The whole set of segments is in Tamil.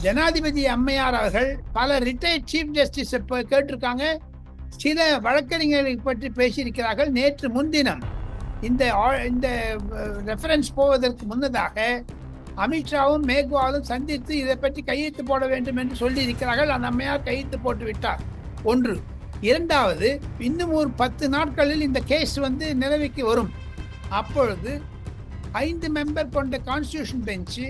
ஜனாதிபதி அம்மையார் அவர்கள் பல ரிட்டையர்ட் சீஃப் ஜஸ்டிஸ் கேட்டிருக்காங்க. சில வழக்கறிஞர்களை பற்றி பேசியிருக்கிறார்கள். நேற்று முன்தினம் இந்த ரெஃபரன்ஸ் போவதற்கு முன்னதாக அமித்ஷாவும் மேக்வாலும் சந்தித்து இதை பற்றி கையெழுத்து போட வேண்டும் என்று சொல்லி இருக்கிறார்கள். அந்த அம்மையார் கையெழுத்து போட்டு விட்டார். ஒன்று. இரண்டாவது, இன்னும் ஒரு 10 நாட்களில் இந்த கேஸ் நிலவிக்கு வரும். அப்பொழுது 5 மெம்பர் கொண்ட கான்ஸ்டிடியூஷன் பெஞ்சு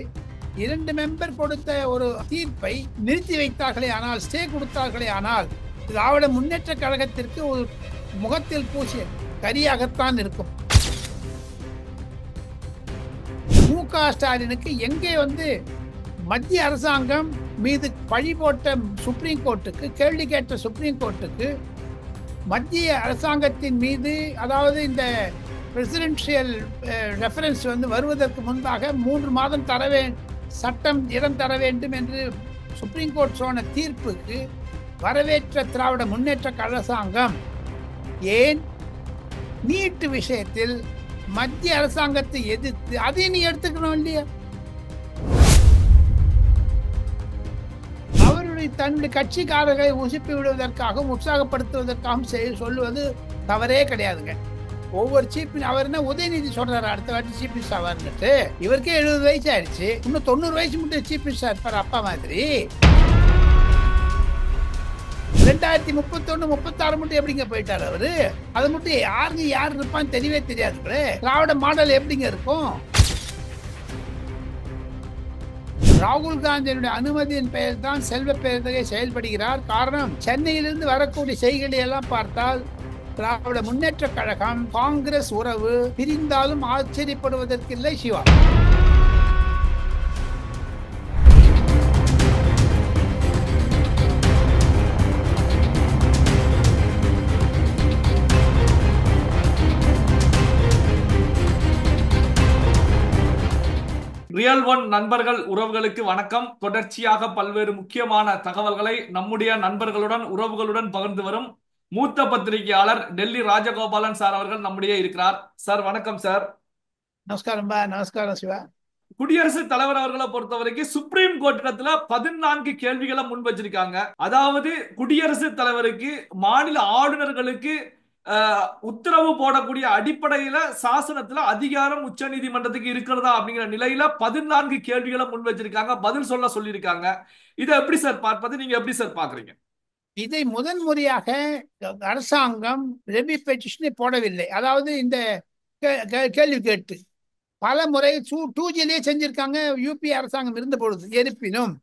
2 மெம்பர் கொடுத்த ஒரு தீர்ப்பை நிறுத்தி வைத்தார்களே ஆனால், ஸ்டே கொடுத்தார்களே ஆனால், திராவிட முன்னேற்ற கழகத்திற்கு ஒரு முகத்தில் பூசிய கரியாகத்தான் இருக்கும். மு.க. ஸ்டாலினுக்கு எங்கே மத்திய அரசாங்கம் மீது பழி போட்ட சுப்ரீம் கோர்ட்டுக்கு, கேள்வி கேட்ட சுப்ரீம் கோர்ட்டுக்கு மத்திய அரசாங்கத்தின் மீது, அதாவது இந்த பிரசிடென்ஷியல் ரெஃபரன்ஸ் வருவதற்கு முன்பாக 3 மாதம் சட்டம் இடம் தர வேண்டும் என்று சுப்ரீம் கோர்ட் சொன்ன தீர்ப்புக்கு வரவேற்ற திராவிட முன்னேற்ற அரசாங்கம் ஏன் நீட் விஷயத்தில் மத்திய அரசாங்கத்தை எதிர்த்து அதை நீ எடுத்துக்கணும் இல்லையா? அவருடைய தன்னுடைய கட்சிக்காரர்களை உசுப்பி விடுவதற்காகவும் உற்சாகப்படுத்துவதற்காகவும் சொல்லுவது தவறே கிடையாதுங்க. ஒவ்வொரு சீஃப் அவர் என்ன உதயநிதி சொல்றாரு, அடுத்த வாட்டி சீஃப் மினிஸ்டர் ஆவார்னுட்டு. இவருக்கே 70 வயசு ஆயிடுச்சு. இன்னும் 90 வயசு மட்டும் சீஃப் மினிஸ்டர் இருப்பார் அப்பா மாதிரி. 2031 36 மட்டும் எப்படிங்க போயிட்டாரு அவரு? அது மட்டும் யார் இருப்பான்னு தெரியவே தெரியாது. திராவிட மாடல் எப்படிங்க இருக்கும்? ராகுல் காந்தியினுடைய அனுமதியின் பெயர் தான் செல்வ பெயர்தகை செயல்படுகிறார். காரணம், சென்னையிலிருந்து வரக்கூடிய செய்திகளை எல்லாம் பார்த்தால் திராவிட முன்னேற்ற கழகம் காங்கிரஸ் உறவு பிரிந்தாலும் ஆச்சரியப்படுவதற்கில்லை சிவா. ரியல் ஒன் நண்பர்கள் உறவுகளுக்கு வணக்கம். தொடர்ச்சியாக பல்வேறு முக்கியமான தகவல்களை நம்முடைய நண்பர்களுடன் உறவுகளுடன் பகிர்ந்து வரும் மூத்த பத்திரிகையாளர் டெல்லி ராஜகோபாலன் சார் அவர்கள் நம்முடைய இருக்கிறார். சார் வணக்கம் சார். நமஸ்காரம். நமஸ்காரம் சிவா. குடியரசுத் தலைவர் அவர்களை பொறுத்த வரைக்கும் சுப்ரீம் கோர்ட்டிடத்துல 14 கேள்விகளை முன் வச்சிருக்காங்க. அதாவது குடியரசுத் தலைவருக்கு மாநில ஆளுநர்களுக்கு உத்தரவு போடக்கூடிய அடிப்படையில சாசனத்துல அதிகாரம் உச்ச நீதிமன்றத்துக்கு இருக்கிறதா அப்படிங்கிற நிலையில 14 கேள்விகளை முன் வச்சிருக்காங்க. பதில் சொல்லியிருக்காங்க. இதை எப்படி சார் பார்ப்பது? நீங்க எப்படி சார் பாக்குறீங்க? இதை முதன் முறையாக அரசாங்கம் ரெபி பெட்டிஷனை போடவில்லை. அதாவது இந்த கேள்வி கேட்டு பல முறை 2Gலேயே செஞ்சிருக்காங்க யூபி அரசாங்கம் இருந்த பொழுது. இருப்பினும்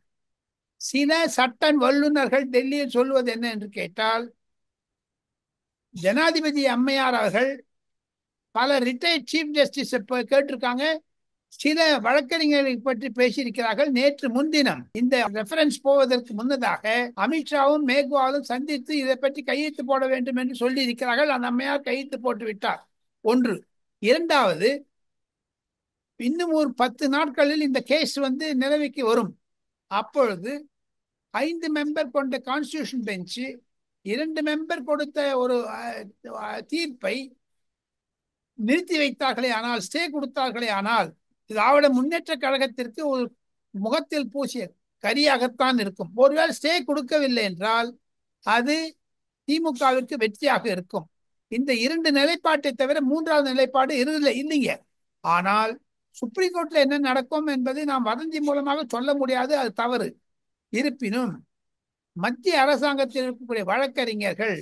சில சட்ட வல்லுநர்கள் டெல்லியில் சொல்வது என்ன என்று கேட்டால், ஜனாதிபதி அம்மையார் அவர்கள் பல ரிட்டையர்ட் சீஃப் ஜஸ்டிஸ் கேட்டிருக்காங்க. சில வழக்கறிஞர்களை பற்றி பேசியிருக்கிறார்கள். நேற்று முன்தினம் இந்த ரெஃபரன்ஸ் போவதற்கு முன்னதாக அமித்ஷாவும் மேக்வாலும் சந்தித்து இதை பற்றி கையெழுத்து போட வேண்டும் என்று சொல்லி இருக்கிறார்கள். அந்த அம்மையார் கையெழுத்து போட்டு விட்டார். ஒன்று. இரண்டாவது, இன்னும் ஒரு 10 நாட்களில் இந்த கேஸ் நிலவிக்கு வரும். அப்பொழுது 5 மெம்பர் கொண்ட கான்ஸ்டிடியூஷன் பெஞ்சு 2 மெம்பர் கொடுத்த ஒரு தீர்ப்பை நிறுத்தி வைத்தார்களே ஆனால், ஸ்டே கொடுத்தார்களே ஆனால், திராவிட முன்னேற்ற கழகத்திற்கு ஒரு முகத்தில் பூசிய கரியாகத்தான் இருக்கும். ஒருவேளை ஸ்டே கொடுக்கவில்லை என்றால் அது திமுகவிற்கு வெற்றியாக இருக்கும். இந்த 2 நிலைப்பாட்டை தவிர 3வது நிலைப்பாடு இல்லைங்க. ஆனால் சுப்ரீம் கோர்ட்ல என்ன நடக்கும் என்பதை நாம் வதந்தி மூலமாக சொல்ல முடியாது, அது தவறு. இருப்பினும் மத்திய அரசாங்கத்தில் இருக்கக்கூடிய வழக்கறிஞர்கள்,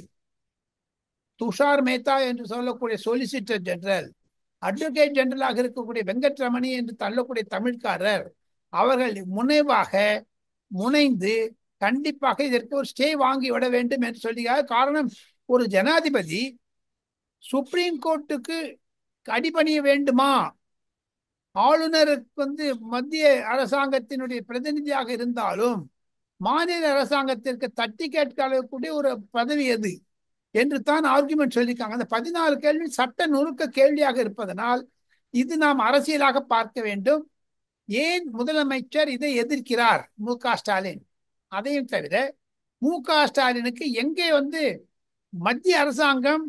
துஷார் மேத்தா என்று சொல்லக்கூடிய சொலிசிட்டர் ஜெனரல், அட்வொகேட் ஜெனரலாக இருக்கக்கூடிய வெங்கட்ரமணி என்று தள்ளக்கூடிய தமிழ்காரர், அவர்கள் முனைந்து கண்டிப்பாக இதற்கு ஒரு ஸ்டே வாங்கி விட வேண்டும் என்று சொல்லுகிறார். காரணம், ஒரு ஜனாதிபதி சுப்ரீம் கோர்ட்டுக்கு அடிபணிய வேண்டுமா? ஆளுநருக்கு மத்திய அரசாங்கத்தினுடைய பிரதிநிதியாக இருந்தாலும் மாநில அரசாங்கத்திற்கு தட்டி கேட்கக்கூடிய ஒரு பதவி எது என்று தான் ஆர்குமெண்ட் சொல்லியிருக்காங்க. அந்த 14 கேள்வி சட்ட நுணுக்க கேள்வியாக இருப்பதனால் இது நாம் அரசியலாக பார்க்க வேண்டும். ஏன் முதலமைச்சர் இதை எதிர்க்கிறார் மு.க. ஸ்டாலின்? அதையும் தவிர மு.க. ஸ்டாலினுக்கு எங்கே மத்திய அரசாங்கம்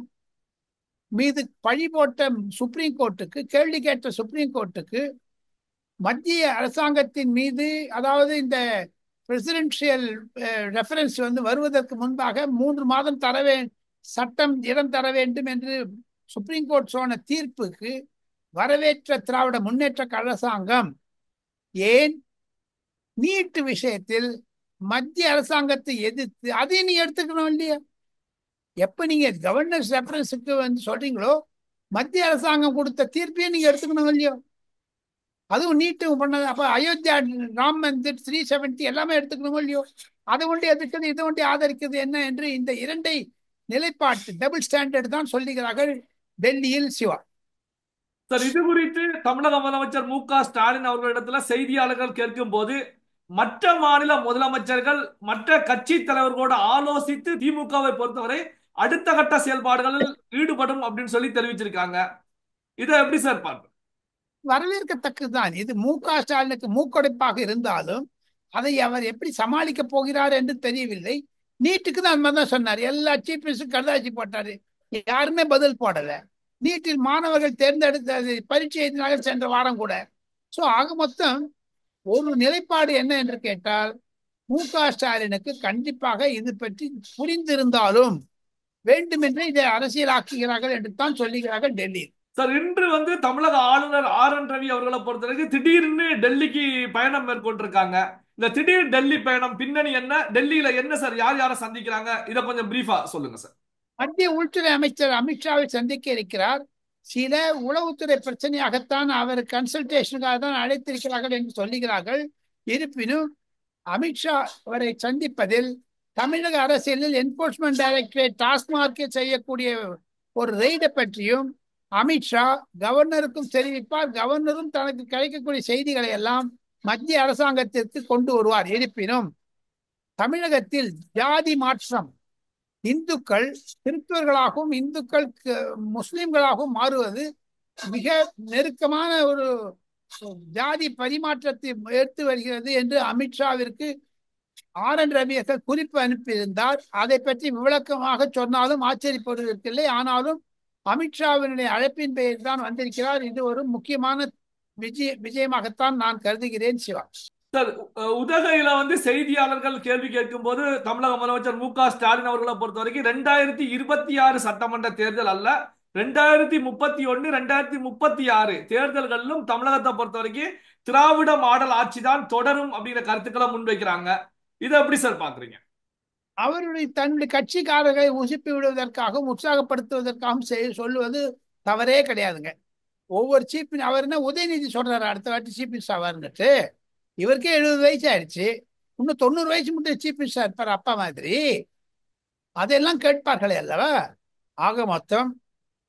மீது பழி போட்ட சுப்ரீம் கோர்ட்டுக்கு, கேள்வி கேட்ட சுப்ரீம் கோர்ட்டுக்கு மத்திய அரசாங்கத்தின் மீது, அதாவது இந்த பிரசிடென்ஷியல் ரெஃபரன்ஸ் வருவதற்கு முன்பாக 3 மாதம் சட்டம் இடம் தர வேண்டும் என்று சுப்ரீம் கோர்ட் சொன்ன தீர்ப்புக்கு வரவேற்ற திராவிட முன்னேற்ற அரசாங்கம் ஏன் நீட் விஷயத்தில் மத்திய அரசாங்கத்தை எதிர்த்து அதையும் நீ எடுத்துக்கணும் இல்லையா? எப்ப நீங்க கவர்னர்ஸ் ரெஃபரன்ஸுக்கு சொல்றீங்களோ மத்திய அரசாங்கம் கொடுத்த தீர்ப்பையும் நீங்க எடுத்துக்கணும் இல்லையோ? அதுவும் நீட்டு பண்ணது. அப்ப அயோத்தியா ராம் மந்திர் 370 எல்லாமே எடுத்துக்கணும் இல்லையோ? அதை ஒண்டி எதிர்க்கிறது இதை ஒண்டி ஆதரிக்கிறது என்ன என்று இந்த இரண்டை நிலைப்பாட்டு டபுள் ஸ்டாண்டர்ட் தான் சொல்லுகிறார்கள் டெல்லியில் சிவா. சார், இது குறித்து தமிழக முதலமைச்சர் மு.க.ஸ்டாலின் அவர்களிடத்துல செய்தியாளர்கள் கேட்கும் போது மற்ற மாநில முதலமைச்சர்கள் மற்ற கட்சி தலைவர்களோடு ஆலோசித்து திமுகவை பொறுத்தவரை அடுத்த கட்ட செயல்பாடுகளில் ஈடுபடும் அப்படின்னு சொல்லி தெரிவிச்சிருக்காங்க. இதை எப்படி சார் பார்க்க? வரவேற்கத்தக்கதுதான். இது மு.க.ஸ்டாலினுக்கு மூக்கடைப்பாக இருந்தாலும் அதை அவர் எப்படி சமாளிக்க போகிறார் என்று தெரியவில்லை. நீட்டுக்கு தான் அந்த மாதிரி தான் சொன்னார். எல்லா சீஃப் மினிஸ்டரும் கடுதாசி போட்டாரு, யாருமே பதில் போடல. நீட்டில் மாணவர்கள் தேர்ந்தெடுத்த பரீட்சை எழுதினார்கள் சென்ற வாரம் கூட. சோ ஆக மொத்தம் ஒரு நிலைப்பாடு என்ன என்று கேட்டால் மு.க.ஸ்டாலினுக்கு கண்டிப்பாக இது பற்றி புரிந்திருந்தாலும் வேண்டுமென்றே இதை அரசியலாக்குகிறார்கள் என்று தான் சொல்லுகிறார்கள் டெல்லி. சார், இன்று தமிழக ஆளுநர் ஆர்.என். ரவி அவர்களை பொறுத்தவரைக்கும் திடீர்னு டெல்லிக்கு பயணம் மேற்கொண்டிருக்காங்க. இந்த திடீர் டெல்லி பயணம் பின்னணி என்ன? டெல்லியில என்ன சார், யார் யாரை சந்திக்கிறாங்க? இதை கொஞ்சம் பிரீஃபா சொல்லுங்க சார். மத்திய உள்துறை அமைச்சர் அமித்ஷாவை சந்திக்க இருக்கிறார். சில உளவுத்துறை பிரச்சனையாகத்தான் அவர் கன்சல்டேஷனுக்காக தான் அழைத்திருக்கிறார்கள் என்று சொல்லுகிறார்கள். இருப்பினும் அமித்ஷா அவரை சந்திப்பதில் தமிழக அரசியலில் என்போர்ஸ்மெண்ட் டைரக்டரேட் டாஸ்மார்க்கை செய்யக்கூடிய ஒரு ரெய்டை பற்றியும் அமித்ஷா கவர்னருக்கும் தெரிவிப்பார். கவர்னரும் தனக்கு கிடைக்கக்கூடிய செய்திகளை எல்லாம் மத்திய அரசாங்கத்திற்கு கொண்டு வருவார். இருப்பினும் தமிழகத்தில் ஜாதி மாற்றம், இந்துக்கள் கிறிஸ்தவர்களாகவும் இந்துக்கள் முஸ்லிம்களாகவும் மாறுவது மிக நெருக்கமான ஒரு ஜாதி பரிமாற்றத்தை எடுத்து வருகிறது என்று அமித்ஷாவிற்கு ஆர்.என். ரவி குறிப்பு அனுப்பியிருந்தார். அதை பற்றி விளக்கமாக சொன்னாலும் ஆச்சரியப்படுவதற்கில்லை. ஆனாலும் அமித்ஷாவினுடைய அழைப்பின் பெயர் தான் வந்திருக்கிறார். இது ஒரு முக்கியமான விஜயமாகத்தான் நான் கருதுகிறேன். சிவா சார், உதகையில செய்தியாளர்கள் கேள்வி கேட்கும் போது தமிழக முதலமைச்சர் மு.க.ஸ்டாலின் அவர்களை பொறுத்த வரைக்கும் 2026 சட்டமன்ற தேர்தல் அல்ல, 2031 2036 தேர்தல்களிலும் தமிழகத்தை பொறுத்த வரைக்கும் திராவிட மாடல் ஆட்சி தான் தொடரும் அப்படிங்கிற கருத்துக்களை முன்வைக்கிறாங்க. இதை எப்படி சார் பாக்குறீங்க? அவருடைய தன்னுடைய கட்சிக்காரர்களை உசுப்பி விடுவதற்காகவும் உற்சாகப்படுத்துவதற்காகவும் சொல்லுவது தவறே கிடையாதுங்க. ஒவ்வொரு சீஃப் அவர் என்ன உதயநிதி சொல்றாரு அடுத்த வாட்டி சீஃப் மினிஸ்டர் ஆவாருன்னுட்டு. இவருக்கே 70 வயசு ஆயிடுச்சு, இன்னும் 90 வயசு மட்டும் சீஃப் மினிஸ்டர் இருப்பார் அப்பா மாதிரி. அதெல்லாம் கேட்பார்களே அல்லவா? ஆக மொத்தம்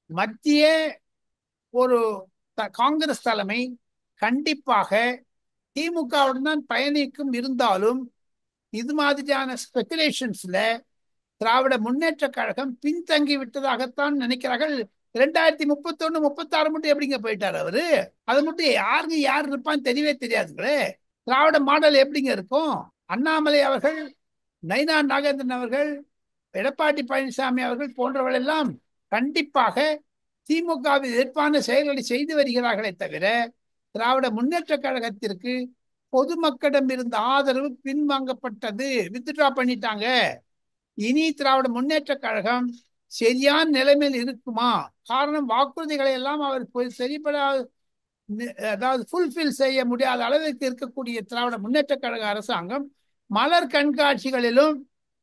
மத்திய ஒரு காங்கிரஸ் தலைமை கண்டிப்பாக திமுகவுடன் தான் பயணிக்கும். இருந்தாலும் இது மாதிரியான ஸ்பெகுலேஷன்ஸ்ல திராவிட முன்னேற்ற கழகம் பின்தங்கி விட்டதாகத்தான் நினைக்கிறார்கள். 2031 36 மட்டும் எப்படிங்க போயிட்டார் அவரு? அது மட்டும் யாருக்கு யார் இருப்பான்னு தெரியவே தெரியாதுங்களே. திராவிட மாடல் எப்படிங்க இருக்கும்? அண்ணாமலை அவர்கள், நைனா நாகேந்திரன் அவர்கள், எடப்பாடி பழனிசாமி அவர்கள் போன்றவர்கள் எல்லாம் கண்டிப்பாக திமுகவில் எதிர்ப்பான செயல்களை செய்து வருகிறார்களே தவிர திராவிட முன்னேற்ற கழகத்திற்கு பொதுமக்களிடம் இருந்த ஆதரவு பின்வாங்கப்பட்டது, வித்ட்ரா பண்ணிட்டாங்க. இனி திராவிட முன்னேற்ற கழகம் சரியான நிலைமையில் இருக்குமா? காரணம் வாக்குறுதிகளை எல்லாம் அவர் சரிபட அதாவது ஃபுல்ஃபில் செய்ய முடியாத அளவிற்கு இருக்கக்கூடிய திராவிட முன்னேற்ற கழக அரசாங்கம் மலர் கண்காட்சிகளிலும்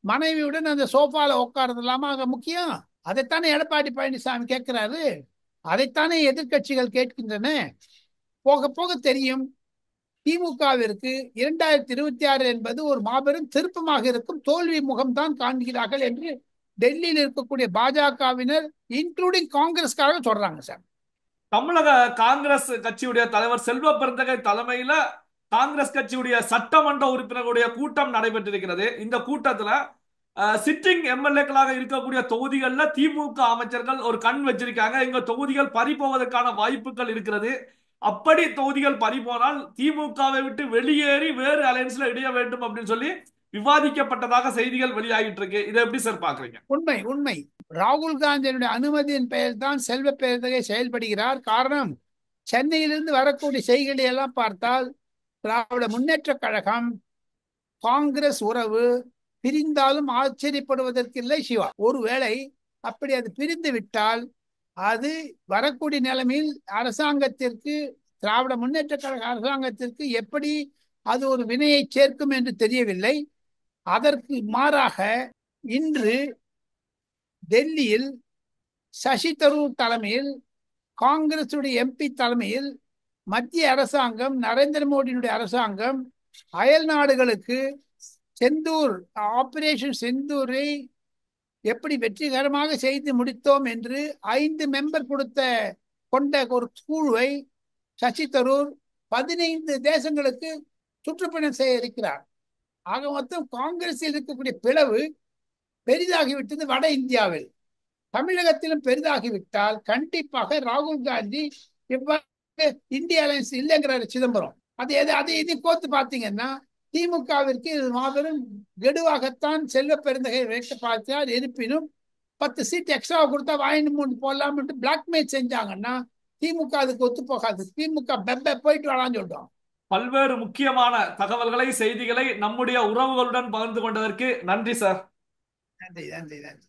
மனைவியுடன் அந்த சோஃபால உட்கார்றது இல்லாம அங்க முக்கியம். அதைத்தானே எடப்பாடி பழனிசாமி கேட்கிறாரு, அதைத்தானே எதிர்கட்சிகள் கேட்கின்றன. போக போக தெரியும். திமுகவிற்கு 2026 என்பது ஒரு மாபெரும் திருப்பமாக இருக்கும். தோல்வி முகம்தான் காண்கிறார்கள் என்று டெல்லியில் இருக்கக்கூடிய பாஜகவினர் இன்க்ளூடிங் காங்கிரஸ்காரங்க சொல்றாங்க சார். தமிழக காங்கிரஸ் கட்சியுடைய தலைவர் செல்வ பெருந்தகை தலைமையில காங்கிரஸ் கட்சியுடைய சட்டமன்ற உறுப்பினர்களுடைய கூட்டம் நடைபெற்றிருக்கிறது. இந்த கூட்டத்துல சிட்டிங் எம்எல்ஏக்களாக இருக்கக்கூடிய தொகுதிகள்ல திமுக அமைச்சர்கள் ஒரு கண் வச்சிருக்காங்க. இங்க தொகுதிகள் பறிபோவதற்கான வாய்ப்புகள் இருக்கிறது. அப்படி தொகுதிகள் பறிபோனால் திமுகவை விட்டு வெளியேறி வேறு அலையன்ஸ்ல இணைய வேண்டும் அப்படின்னு சொல்லி விவாதிக்கப்பட்டதாக செய்திகள் வெளியாகிட்டு இருக்கு. இதை எப்படி சார் பாக்குறீங்க? உண்மை உண்மை. ராகுல் காந்தியினுடைய அனுமதியின் பெயர் தான் செல்வ பெருந்தகை செயல்படுகிறார். காரணம், சென்னையிலிருந்து வரக்கூடிய செய்திகளை எல்லாம் பார்த்தால் திராவிட முன்னேற்ற கழகம் காங்கிரஸ் உறவு பிரிந்தாலும் ஆச்சரியப்படுவதற்கில்லை சிவா. ஒருவேளை அப்படி அது பிரிந்து விட்டால் அது வரக்கூடிய நிலைமையில் அரசாங்கத்திற்கு, திராவிட முன்னேற்ற கழக அரசாங்கத்திற்கு எப்படி அது ஒரு வினையை சேர்க்கும் என்று தெரியவில்லை. அதற்கு மாறாக இன்று டெல்லியில் சசி தரூர் தலைமையில், காங்கிரசுடைய எம்பி தலைமையில் மத்திய அரசாங்கம், நரேந்திர மோடியினுடைய அரசாங்கம் அயல் நாடுகளுக்கு செந்தூர், ஆபரேஷன் செந்தூரை எப்படி வெற்றிகரமாக செய்து முடித்தோம் என்று 5 மெம்பர் கொண்ட ஒரு குழுவை சசி தரூர் 15 தேசங்களுக்கு சுற்றுப்பயணம் செய்ய இருக்கிறார். ஆக மொத்தம் காங்கிரஸில் இருக்கக்கூடிய பிளவு பெரிதாகிவிட்டது வட இந்தியாவில். தமிழகத்திலும் பெரிதாகிவிட்டால் கண்டிப்பாக ராகுல் காந்தி இவ்வாறு இந்திய அலையன்ஸ் இல்லைங்கிறாரு சிதம்பரம். அதை இது கோத்து பார்த்தீங்கன்னா திமுகவிற்கு இது மாபெரும் கெடுவாகத்தான் செல்வ பெருந்தகை வைக்க பார்த்தார். இருப்பினும் 10 சீட் எக்ஸ்ட்ரா கொடுத்தா வாங்கிட்டு 3 போடலாம் பிளாக்மெயில் செஞ்சாங்கன்னா திமுக அதுக்கு ஒத்து போகாது. திமுக போயிட்டு வரான்னு சொல்றோம். பல்வேறு முக்கியமான தகவல்களை, செய்திகளை நம்முடைய உறவுகளுடன் பகிர்ந்து கொண்டதற்கு நன்றி சார். நன்றி நன்றி நன்றி.